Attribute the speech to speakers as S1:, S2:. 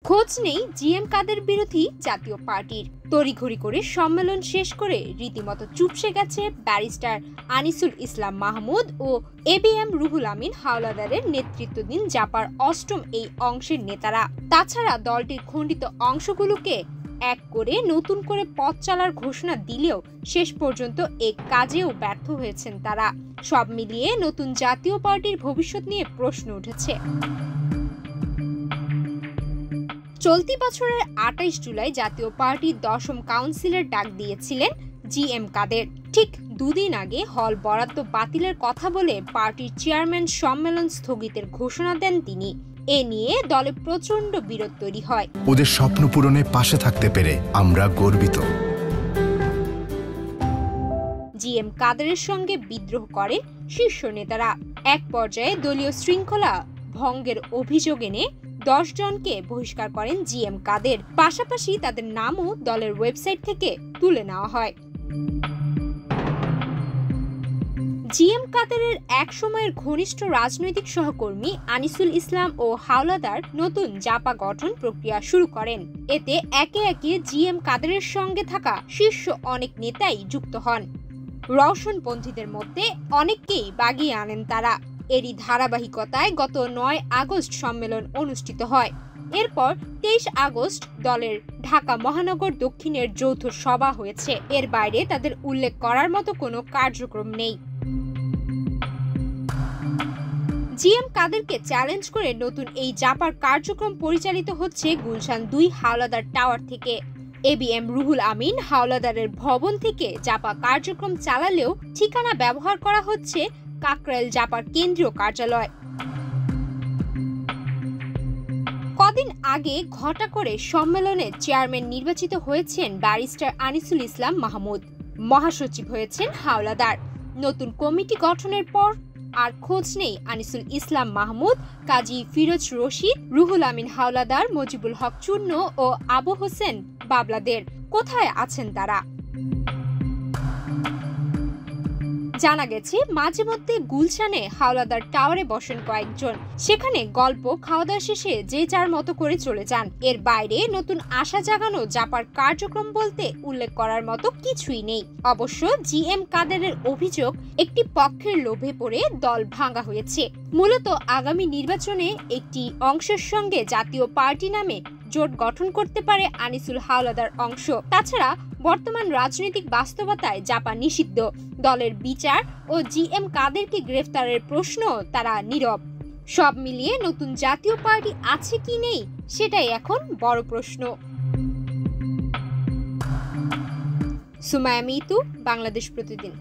S1: খোঁজ নেই জিএম কাদের বিরোধী জাতীয় পার্টির। তড়িঘড়ি করে সম্মেলন শেষ করে রীতিমতো চুপসে গেছে ব্যারিস্টার আনিসুল ইসলাম মাহমুদ ও এবিএম রুহুল আমিন হাওলাদারের নেতৃত্বাধীন জাপার অষ্টম এই অংশের নেতারা। তাছাড়া দলটির খণ্ডিত অংশগুলোকে এক করে নতুন করে পথ চলার ঘোষণা দিলেও শেষ পর্যন্ত এ কাজেও ব্যর্থ হয়েছেন তারা। সব মিলিয়ে নতুন জাতীয় পার্টির ভবিষ্যৎ নিয়ে প্রশ্ন উঠেছে। চলতি বছরের ২৮ জুলাই জাতীয় পার্টির ১০ম কাউন্সিলের ডাক দিয়েছিলেন জিএম কাদের। ঠিক দুদিন আগে হল বরাদ্দ বাতিলের কথা বলে পার্টির চেয়ারম্যান সম্মেলন স্থগিতের ঘোষণা দেন তিনি। এ নিয়ে দলে প্রচন্ড বিরোধ তৈরি হয়।
S2: ওদের স্বপ্ন পূরণে পাশে থাকতে পেরে আমরা গর্বিত।
S1: জিএম কাদেরের সঙ্গে বিদ্রোহ করেন শীর্ষ নেতারা। এক পর্যায়ে দলীয় শৃঙ্খলা ভঙ্গের অভিযোগ এনে ১০ জনকে বহিষ্কার করেন জিএম কাদের। পাশাপাশি তাদের নামও দলের ওয়েবসাইট থেকে তুলে নেওয়া হয়। জিএম কাদেরের এক সময়ের ঘনিষ্ঠ রাজনৈতিক সহকর্মী আনিসুল ইসলাম ও হাওলাদার নতুন জাপা গঠন প্রক্রিয়া শুরু করেন। এতে একে একে জিএম কাদেরের সঙ্গে থাকা শীর্ষ অনেক নেতাই যুক্ত হন। রওশনপন্থীদের মধ্যে অনেককেই বাগিয়ে আনেন তারা। এরই ধারাবাহিকতায় গত ৯ আগস্ট সম্মেলন অনুষ্ঠিত হয়। এরপর ২৩ আগস্ট দলের ঢাকা মহানগর দক্ষিণের যৌথ সভা হয়েছে। এর বাইরে তাদের উল্লেখ করার মতো কোনো কার্যক্রম নেই। জিএম কাদেরকে চ্যালেঞ্জ করে নতুন এই জাপার কার্যক্রম পরিচালিত হচ্ছে গুলশান ২ হাওলাদার টাওয়ার থেকে। এবিএম রুহুল আমিন হাওলাদারের ভবন থেকে জাপা কার্যক্রম চালালেও ঠিকানা ব্যবহার করা হচ্ছে কাকরাইল জাপার কেন্দ্রীয় কার্যালয়। কদিন আগে ঘটা করে সম্মেলনে চেয়ারম্যান নির্বাচিত হয়েছেন ব্যারিস্টার আনিসুল ইসলাম মাহমুদ। মহাসচিব হয়েছেন হাওলাদার। নতুন কমিটি গঠনের পর আর খোঁজ নেই আনিসুল ইসলাম মাহমুদ, কাজী ফিরোজ রশিদ, রুহুল আমিন হাওলাদার, মজিবুল হক চূর্ণ ও আবু হোসেন বাবলাদের। কোথায় আছেন তারা? জানা গেছে মাঝে মধ্যে গুলশানে হাওলাদার টাওয়ারে বসেন কয়েকজন। সেখানে গল্প খাওয়া দাওয়া শেষে যে যার মতো করে চলে যান। এর বাইরে নতুন আশা জাগানো জাপার কার্যক্রম বলতে উল্লেখ করার মতো কিছুই নেই। অবশ্য জিএম কাদেরের অভিযোগ একটি পক্ষের লোভে পড়ে দল ভাঙা হয়েছে। মূলত আগামী নির্বাচনে একটি অংশের সঙ্গে জাতীয় পার্টি নামে জোট গঠন করতে পারে আনিসুল হাওলাদার অংশ। তাছাড়া বর্তমান রাজনৈতিক বাস্তবতায় জাপা নিষিদ্ধ। দলের বিচার ও জিএম কাদেরকে গ্রেফতারের প্রশ্ন তারা নীরব। সব মিলিয়ে নতুন জাতীয় পার্টি আছে কি নেই সেটাই এখন বড় প্রশ্ন। সুমাইয়া মিতু, বাংলাদেশ প্রতিদিন।